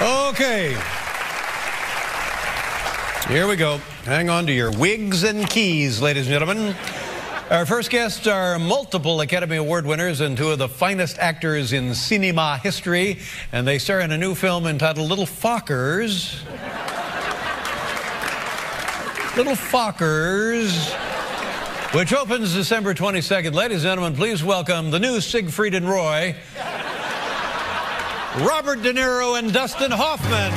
Okay. Here we go. Hang on to your wigs and keys, ladies and gentlemen. Our first guests are multiple Academy Award winners and two of the finest actors in cinema history, and they star in a new film entitled Little Fockers. Little Fockers, which opens December 22nd. Ladies and gentlemen, please welcome the new Siegfried and Roy, Robert De Niro and Dustin Hoffman.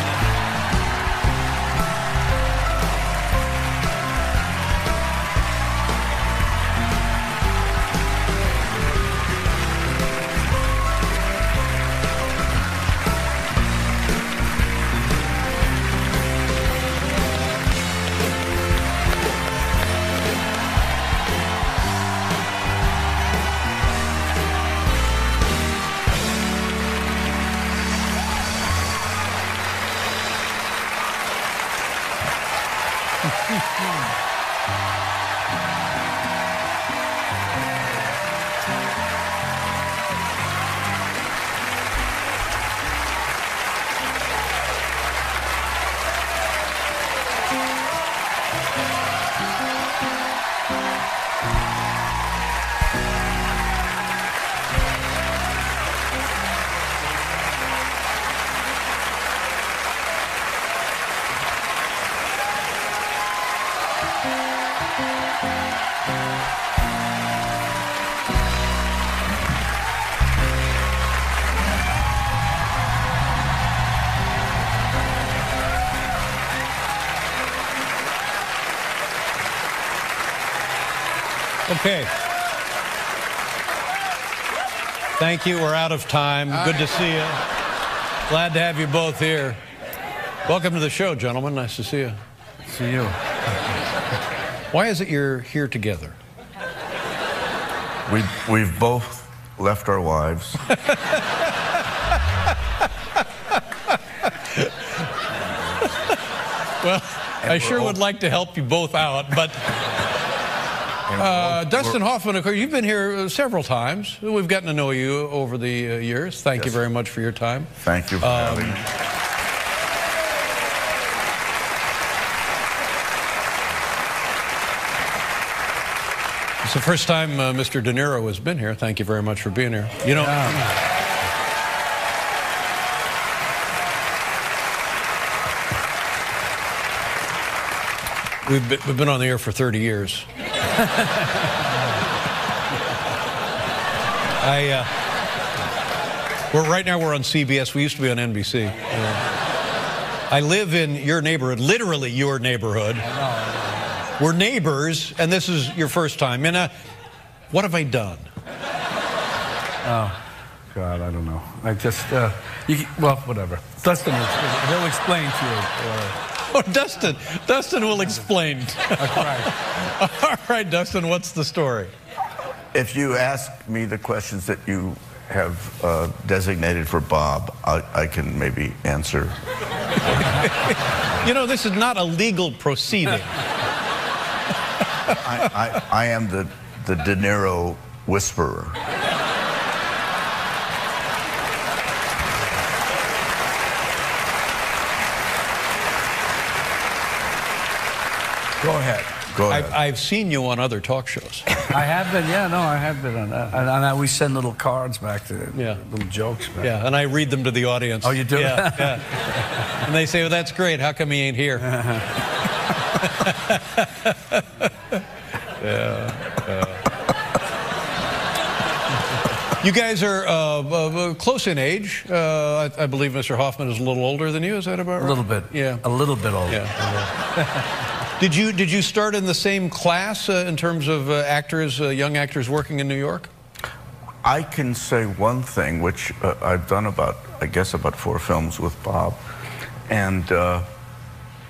Okay. Thank you. We're out of time. Good to see you. Glad to have you both here. Welcome to the show, gentlemen. Nice to see you. See you. Why is it you're here together? We've both left our wives. Well, I sure would like to help you both out, but Dustin Hoffman, of course, you've been here several times. We've gotten to know you over the years. Thank you very much for your time. Thank you for having me. It's the first time Mr. De Niro has been here. Thank you very much for being here. You know, we've been on the air for 30 years. Right now we're on CBS. We used to be on NBC. I live in your neighborhood, literally your neighborhood. We're neighbors, and this is your first time. And what have I done? Oh, God, I don't know. I just, well, whatever. Dustin, he'll explain to you. Oh, Dustin will explain. All right, Dustin, what's the story? If you ask me the questions that you have designated for Bob, I can maybe answer. You know, this is not a legal proceeding. I am the De Niro whisperer. Go ahead. Go ahead. I've seen you on other talk shows. I have been, yeah, no, I have been on that. And we send little cards back to, little jokes back. Yeah, and I read them to the audience. Oh, you do? Yeah, yeah. And they say, well, that's great. How come he ain't here? You guys are close in age. I believe Mr. Hoffman is a little older than you. Is that about right? A little bit. Yeah. A little bit older. Yeah. Did you start in the same class in terms of actors, young actors working in New York? I can say one thing, which I've done about 4 films with Bob, and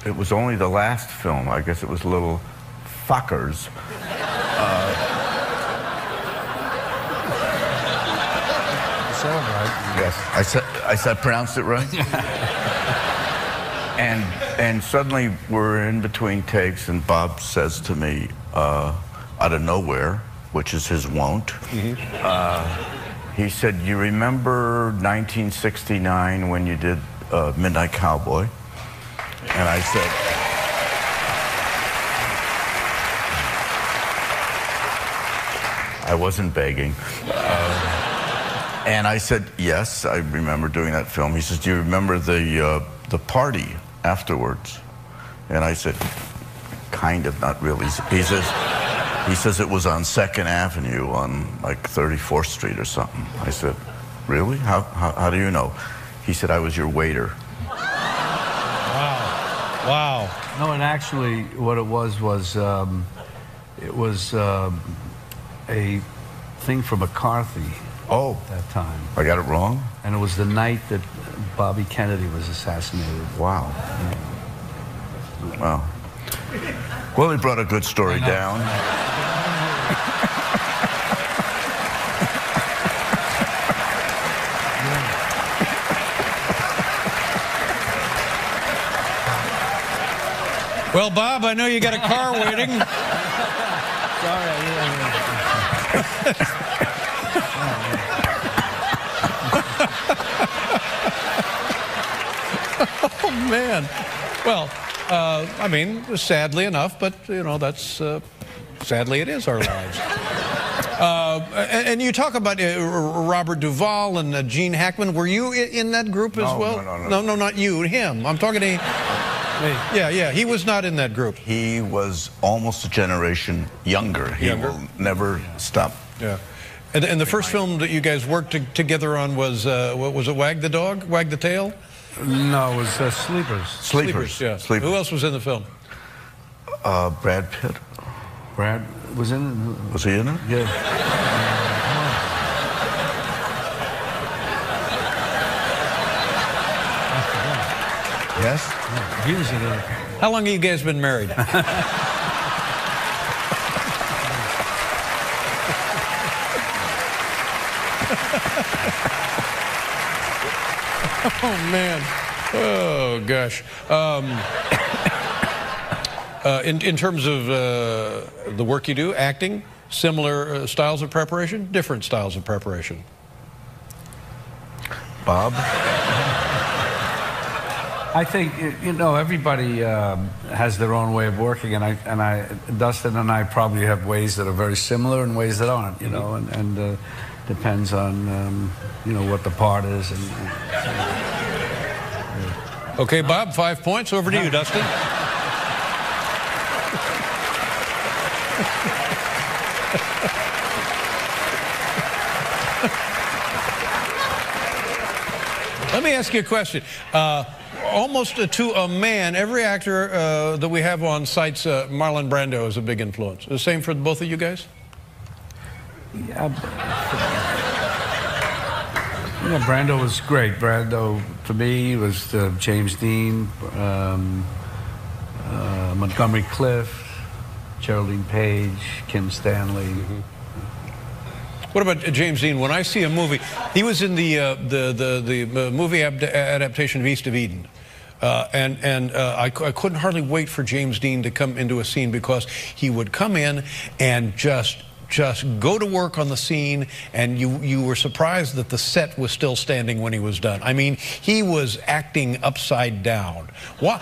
it was only the last film. I guess it was Little Fockers. Right. Yes, I pronounced it right. And suddenly we're in between takes, and Bob says to me, out of nowhere, which is his wont, he said, "You remember 1969 when you did Midnight Cowboy. And I said, I wasn't begging. And I said, yes, I remember doing that film. He says, do you remember the party afterwards? And I said, kind of, not really. He says it was on 2nd Avenue on like 34th Street or something. I said, really? How do you know? He said, I was your waiter. Wow. Wow. No, and actually what it was it was a thing for McCarthy. Oh. At that time. I got it wrong? And it was the night that Bobby Kennedy was assassinated. Wow. Yeah. Wow. Well, he brought a good story down. Well, Bob, I know you got a car waiting. Sorry. Oh, man. Well, I mean, sadly enough, but, you know, that's, sadly it is our lives. And you talk about Robert Duvall and Gene Hackman. Were you in that group as well? No, not you, him. I'm talking to... Yeah, he was not in that group. He was almost a generation younger. He will never stop. Yeah. And the first film that you guys worked together on was, what was it, Wag the Dog? Wag the Tail? No, it was Sleepers. Sleepers, yeah. Sleepers. Who else was in the film? Brad Pitt. Brad was in it? Was he in it? Yeah. Yes? Yeah, he was in it. How long have you guys been married? Oh, man. Oh, gosh. In terms of the work you do, acting, similar styles of preparation, different styles of preparation? Bob? I think, you know, everybody has their own way of working, and Dustin and I probably have ways that are very similar and ways that aren't, you know, and depends on, you know, what the part is. Okay, Bob, 5 points. Over to you, Dustin. Let me ask you a question. Almost to a man, every actor that we have on cites Marlon Brando as a big influence. The same for both of you guys? Yeah, Brando was great. Brando, to me, was James Dean, Montgomery Clift, Geraldine Page, Kim Stanley. Mm-hmm. What about James Dean? When I see a movie, he was in the movie adaptation of East of Eden. I couldn't hardly wait for James Dean to come into a scene, because he would come in and just go to work on the scene, and you were surprised that the set was still standing when he was done. I mean, he was acting upside down. What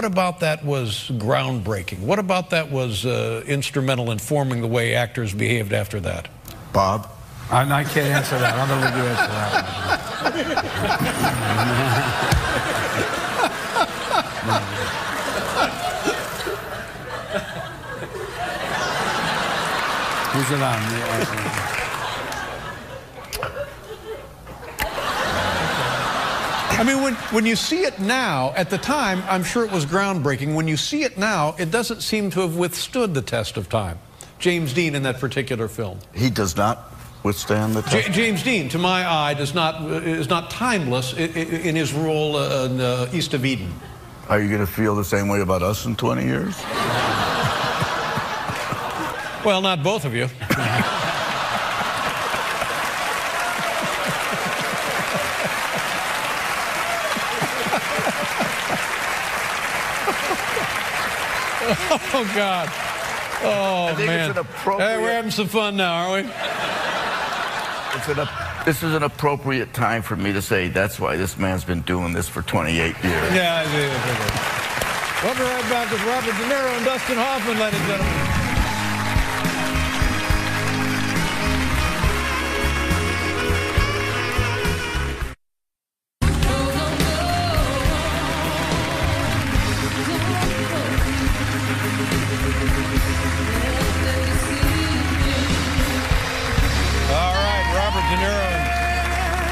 about that was groundbreaking? What about that was instrumental in forming the way actors behaved after that? Bob? I can't answer that. I'm going to let you answer that. Who's it on? I mean, when you see it now, at the time, I'm sure it was groundbreaking. When you see it now, it doesn't seem to have withstood the test of time. James Dean in that particular film. He does not withstand the test? James Dean, to my eye, is not timeless in his role in East of Eden. Are you going to feel the same way about us in 20 years? Well, not both of you. Oh, God. Oh, man. It's an appropriate... Hey, we're having some fun now, aren't we? It's an this is an appropriate time for me to say that's why this man's been doing this for 28 years. Yeah, I see. We'll be right back with Robert De Niro and Dustin Hoffman, ladies and gentlemen.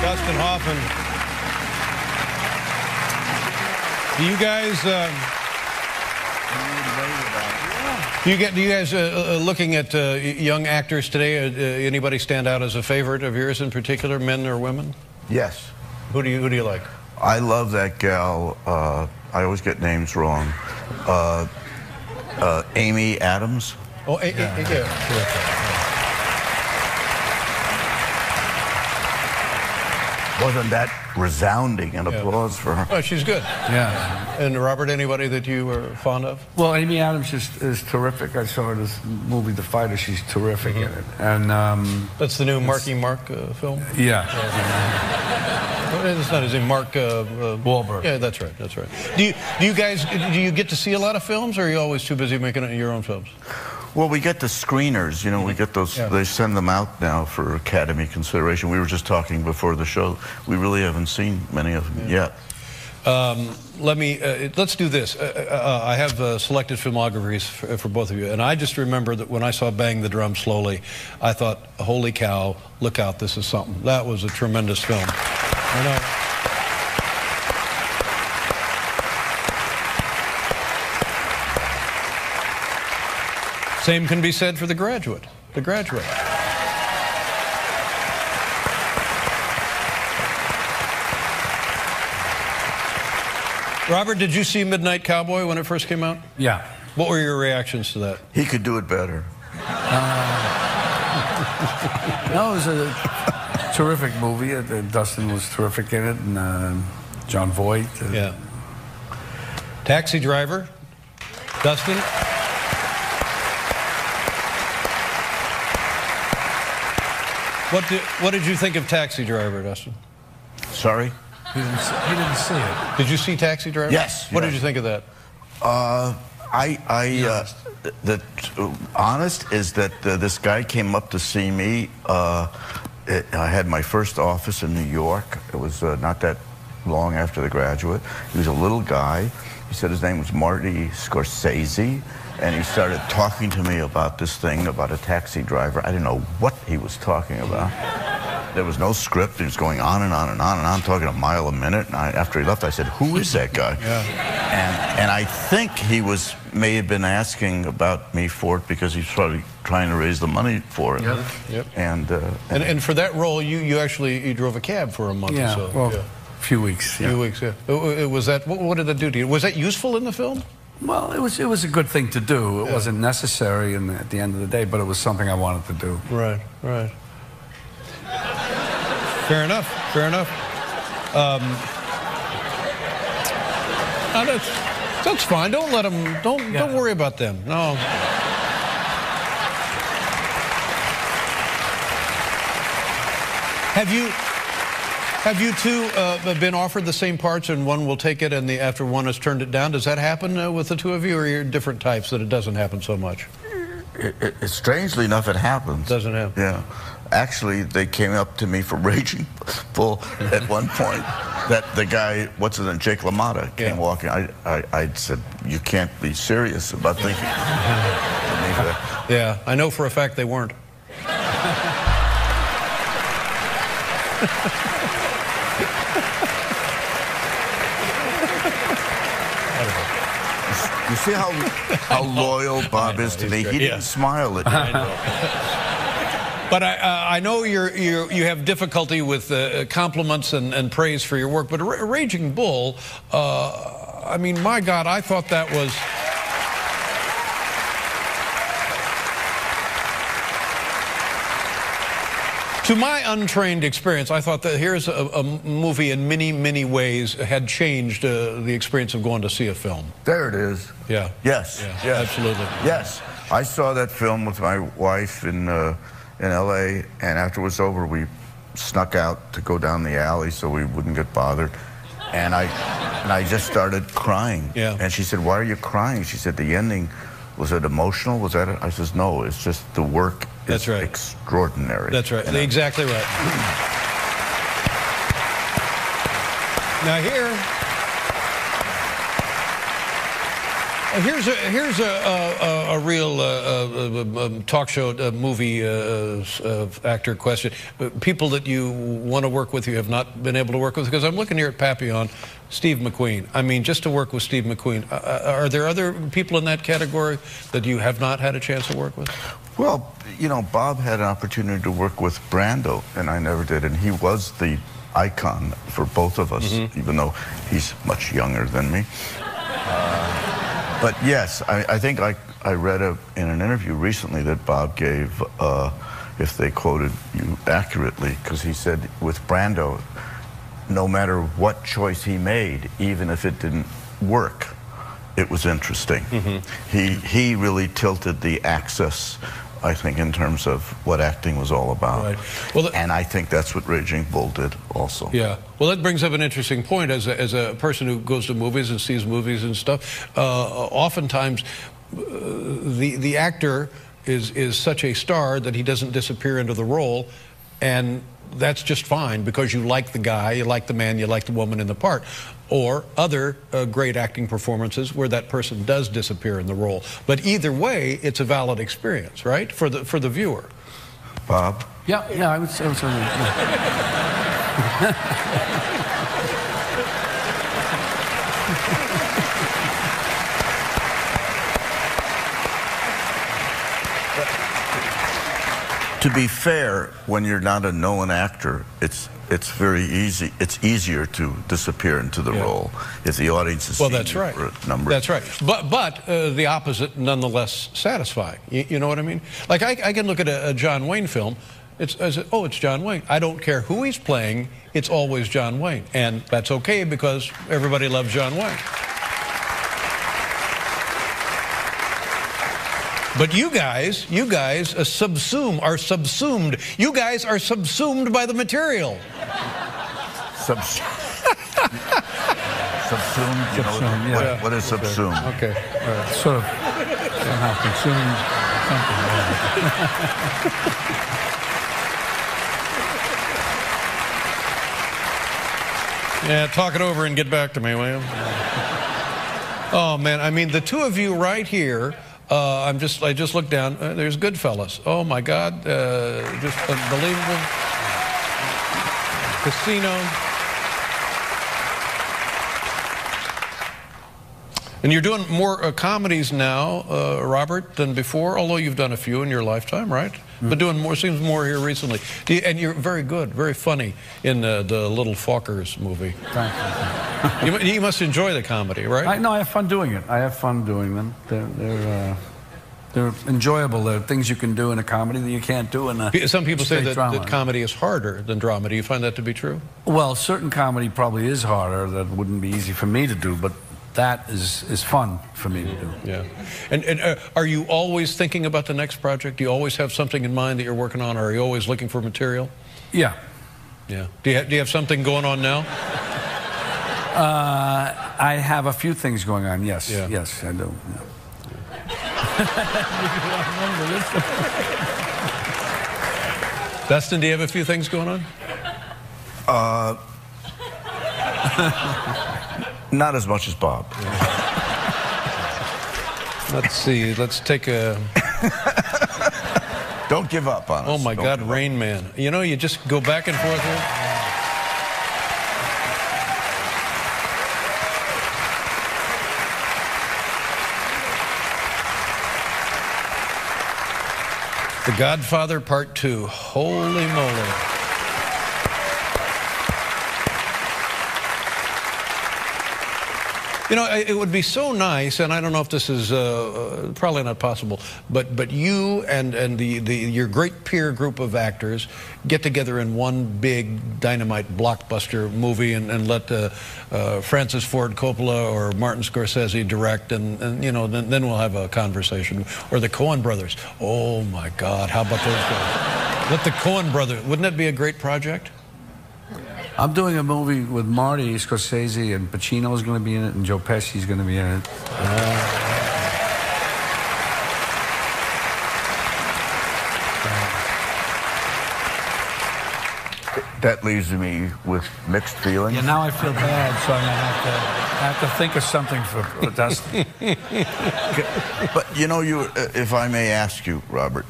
Dustin Hoffman. Do you guys, looking at young actors today, anybody stand out as a favorite of yours in particular, men or women? Yes. Who do you like? I love that gal. I always get names wrong. Amy Adams. Oh, yeah. Wasn't that resounding an applause for her? Oh, she's good. Yeah. And Robert, anybody that you were fond of? Well, Amy Adams is terrific. I saw her in this movie, The Fighter. She's terrific in it. And that's the new Marky Mark film? Yeah. It's not his name, Mark Wahlberg. Yeah, that's right. That's right. Do you guys get to see a lot of films, or are you always too busy making your own films? Well, we get the screeners, you know, we get those, they send them out now for Academy consideration. We were just talking before the show. We really haven't seen many of them yet. Let's do this. I have selected filmographies for both of you, and I just remember that when I saw Bang the Drum Slowly, I thought, holy cow, look out, this is something. That was a tremendous film. I know. Same can be said for The Graduate. The Graduate. Robert, did you see Midnight Cowboy when it first came out? Yeah. What were your reactions to that? He could do it better. No, it was a terrific movie. Dustin was terrific in it, and John Voight. Yeah. Taxi Driver. Dustin? What did you think of Taxi Driver, Dustin? Sorry? He didn't see it. Did you see Taxi Driver? Yes. What did you think of that? The honest is that this guy came up to see me. I had my first office in New York. It was not that long after The Graduate. He was a little guy. He said his name was Marty Scorsese. And he started talking to me about this thing, about a taxi driver. I didn't know what he was talking about. There was no script. He was going on and on and on and on, talking a mile a minute. And after he left, I said, who is that guy? Yeah. And I think he may have been asking about me for it because he's probably trying to raise the money for it. Yep. Yep. And for that role, you drove a cab for a month or so. Well, a few weeks. Yeah. Few weeks, yeah. Was that, what did that do to you? Was that useful in the film? Well, it was a good thing to do. It wasn't necessary at the end of the day, but it was something I wanted to do. Right, right. Fair enough, fair enough. That's fine. Don't let them, don't worry about them. No. Have you two been offered the same parts and one will take it and after one has turned it down? Does that happen with the two of you, or you're different types that it doesn't happen so much? Strangely enough, it happens. Doesn't happen. Yeah. Actually, they came up to me for Raging Bull at one point. That the guy, what's his name, Jake LaMotta, came walking. I said, you can't be serious about thinking. Yeah, I know for a fact they weren't. You see how loyal Bob is to me? He didn't smile at me. But I know you have difficulty with compliments and praise for your work. But Raging Bull, I mean, my God, I thought that was. To my untrained experience, I thought that here's a movie in many, many ways had changed the experience of going to see a film. There it is. Yeah. Yes. Yeah, yes. Absolutely. Yes. I saw that film with my wife in L.A., and after it was over, we snuck out to go down the alley so we wouldn't get bothered. And I just started crying. Yeah. And she said, "Why are you crying?" She said, "The ending, was it emotional? Was that it?" I says, "No, it's just the work is That's right. extraordinary." That's right. Exactly right. Now here's a real talk show movie actor question. People that you want to work with, you have not been able to work with, because I'm looking here at Papillon, Steve McQueen. I mean, just to work with Steve McQueen, are there other people in that category that you have not had a chance to work with? Well, you know, Bob had an opportunity to work with Brando, and I never did, and he was the icon for both of us, even though he's much younger than me. But yes, I think I read in an interview recently that Bob gave, if they quoted you accurately, because he said with Brando, no matter what choice he made, even if it didn't work, it was interesting. He really tilted the axis, I think, in terms of what acting was all about. Right. Well, and I think that's what Raging Bull did also. Yeah. Well, that brings up an interesting point. As a person who goes to movies and sees movies and stuff, oftentimes the actor is such a star that he doesn't disappear into the role, and that's just fine because you like the guy, you like the man, you like the woman in the part. Or other great acting performances where that person does disappear in the role. But either way, it's a valid experience, right, for the viewer. Bob? Yeah, I would say To be fair, when you're not a known actor, it's very easy. It's easier to disappear into the role if the audience is Well, that's right. for a number. That's right. But the opposite, nonetheless, satisfying. You know what I mean? Like I can look at a John Wayne film. Oh, it's John Wayne. I don't care who he's playing. It's always John Wayne, and that's okay because everybody loves John Wayne. But you guys are subsumed. You guys are subsumed by the material. Subsumed? You know, Subsumed, yeah. What is subsumed? Okay. sort of somehow consumed something. Yeah, talk it over and get back to me, will you? Oh man, I mean the two of you right here. I just looked down. There's Goodfellas. Oh my God, just unbelievable. Casino. And you're doing more comedies now, Robert, than before. Although you've done a few in your lifetime, right? But doing more, seems more here recently. And you're very good, very funny in the Little Fockers movie. Thank you. You must enjoy the comedy, right? No, I have fun doing it. I have fun doing them. They're enjoyable. They're things you can do in a comedy that you can't do in a Some people say that drama. comedy is harder than drama. Do you find that to be true? Well, certain comedy probably is harder. That wouldn't be easy for me to do, but that is fun for me to do. Yeah. And are you always thinking about the next project? Do you always have something in mind that you're working on, or are you always looking for material? Yeah. Yeah. Do you have something going on now? I have a few things going on, yes. Yeah. Yes, I do. Yeah. Dustin, do you have a few things going on? Not as much as Bob. Let's see. Let's take a... Don't give up on us. Oh, my God, Rain Man. You know, you just go back and forth here. The Godfather Part 2. Holy moly. You know, it would be so nice, and I don't know if this is probably not possible, but you and your great peer group of actors get together in one big dynamite blockbuster movie and let Francis Ford Coppola or Martin Scorsese direct, and you know, then we'll have a conversation. Or the Coen brothers. Oh my God, how about those guys? With the Coen brothers. Wouldn't that be a great project? I'm doing a movie with Marty Scorsese, and Pacino is going to be in it, and Joe Pesci's going to be in it. That leaves me with mixed feelings. Yeah, now I feel bad, so I'm going to have to think of something for Dustin. But you know, if I may ask you, Robert,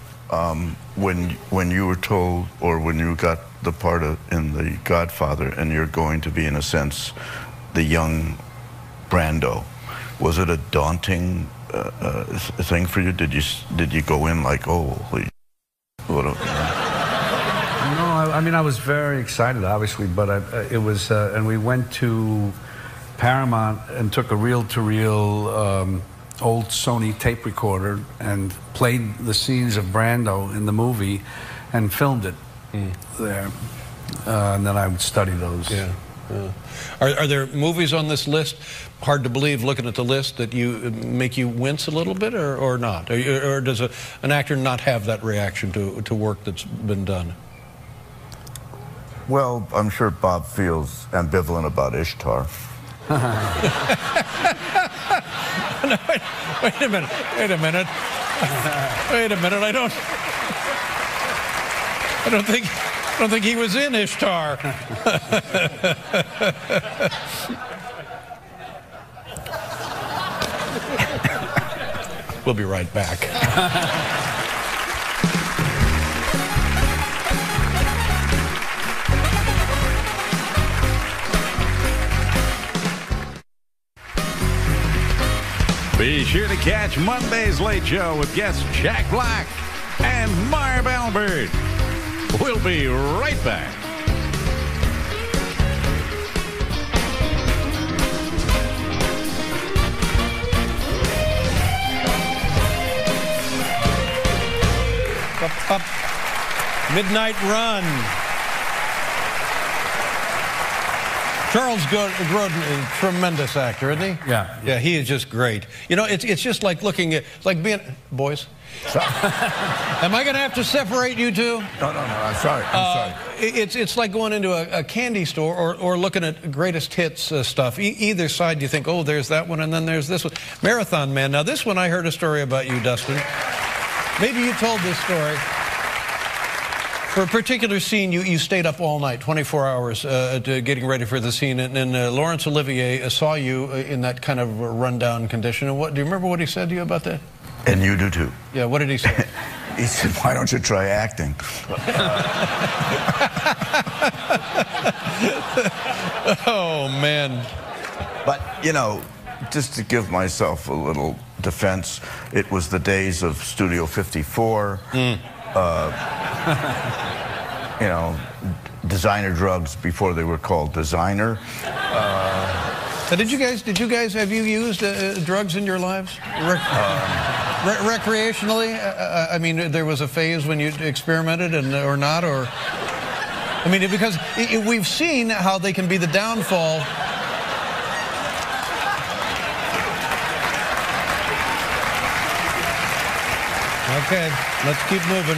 when you were told, or when you got the part in The Godfather, and you're going to be, in a sense, the young Brando, was it a daunting thing for you? Did you go in like, oh, holy, what a, No, I mean, I was very excited, obviously, but it was, and we went to Paramount and took a reel-to-reel old Sony tape recorder and played the scenes of Brando in the movie and filmed it there. And then I would study those. Yeah. Are there movies on this list, hard to believe looking at the list, that make you wince a little bit, or not? Or does an actor not have that reaction to work that's been done? Well, I'm sure Bob feels ambivalent about Ishtar. No, wait a minute. Wait a minute. Wait a minute. I don't think he was in Ishtar. We'll be right back. Be sure to catch Monday's Late Show with guests Jack Black and Marv Albert. We'll be right back. Midnight Run. Charles Grodin, tremendous actor, isn't he? Yeah. Yeah, he is just great. You know, it's just like looking at, like being, boys. Am I going to have to separate you two? No, I'm sorry. It's like going into a candy store or looking at greatest hits stuff. Either side you think, oh, there's that one, and then there's this one. Marathon Man. Now, this one I heard a story about you, Dustin. Maybe you told this story. For a particular scene, you stayed up all night, 24 hours, getting ready for the scene, and Laurence Olivier saw you in that kind of rundown condition. And do you remember what he said to you about that? And you do too. Yeah, what did he say? He said, why don't you try acting? Oh, man. But, you know, just to give myself a little defense, it was the days of Studio 54. You know, designer drugs before they were called designer. Did you guys, have you used drugs in your lives? Recreationally? I mean, there was a phase when you experimented or not, or... I mean, because we've seen how they can be the downfall. Okay, let's keep moving.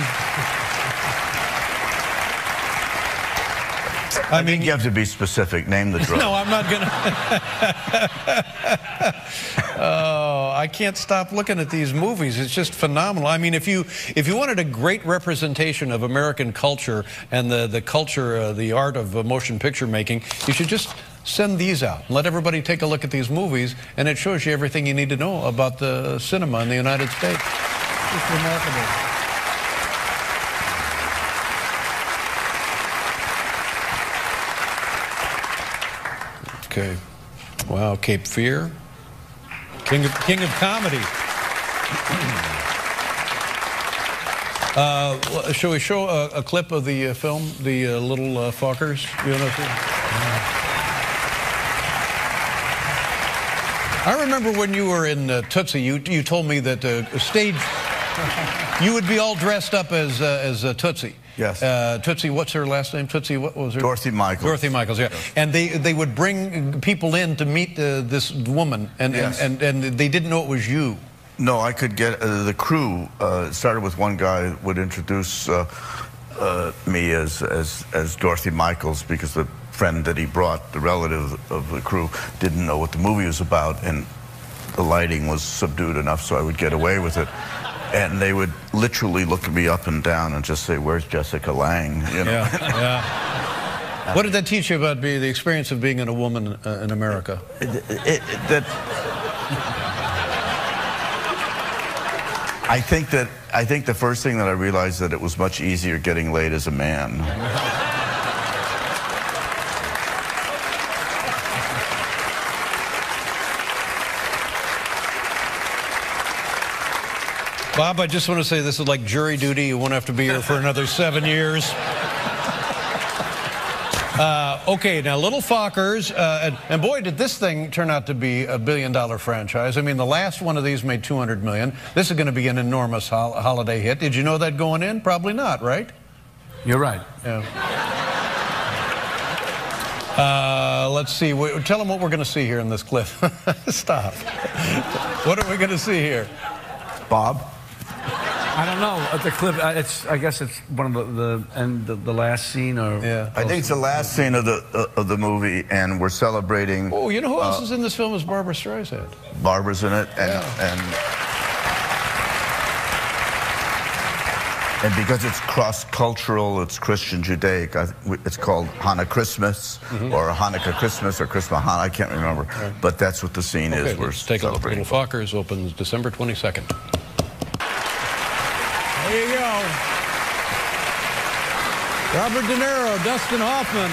I mean, you have to be specific. Name the drug. No, I'm not going to. Oh, I can't stop looking at these movies. It's just phenomenal. I mean, if you wanted a great representation of American culture and the culture, the art of motion picture making, you should just send these out and let everybody take a look at these movies, and it shows you everything you need to know about the cinema in the United States. It's remarkable. Okay. Wow, Cape Fear. King of comedy. Shall we show a clip of the film, The Little Fuckers? You want to see? I remember when you were in Tootsie, you told me that stage, you would be all dressed up as Tootsie. Yes. Tootsie, what's her last name? Tootsie, what was her? Dorothy Michaels. Dorothy Michaels, yeah. Yes. And they would bring people in to meet this woman, and they didn't know it was you. No, I could get the crew. Started with one guy would introduce me as Dorothy Michaels because the friend that he brought, the relative of the crew, didn't know what the movie was about, and the lighting was subdued enough so I would get away with it. And they would literally look at me up and down and just say, "Where's Jessica Lange?" You know? Yeah. What did that teach you about the experience of being a woman in America? I think the first thing that I realized that it was much easier getting laid as a man. Bob, I just want to say this is like jury duty. You won't have to be here for another 7 years. Okay, now Little Fockers, and boy, did this thing turn out to be a billion-dollar franchise. I mean, the last one of these made $200 million. This is going to be an enormous holiday hit. Did you know that going in? Probably not, right? You're right. Yeah. Let's see. Tell them what we're going to see here in this clip. Stop. What are we going to see here? Bob? I don't know. The clip. I guess it's one of the last scene, or yeah. I think it's the last scene of the movie, and we're celebrating. Oh, you know who else is in this film? Is Barbra Streisand. Barbara's in it, and because it's cross-cultural, it's Christian Judaic. It's called Hanukkah Christmas, or Hanukkah Christmas, or Christmas Hanukkah. I can't remember, but that's what the scene is. We're take a look. Little Fockers opens December 22nd. There you go. Robert De Niro, Dustin Hoffman.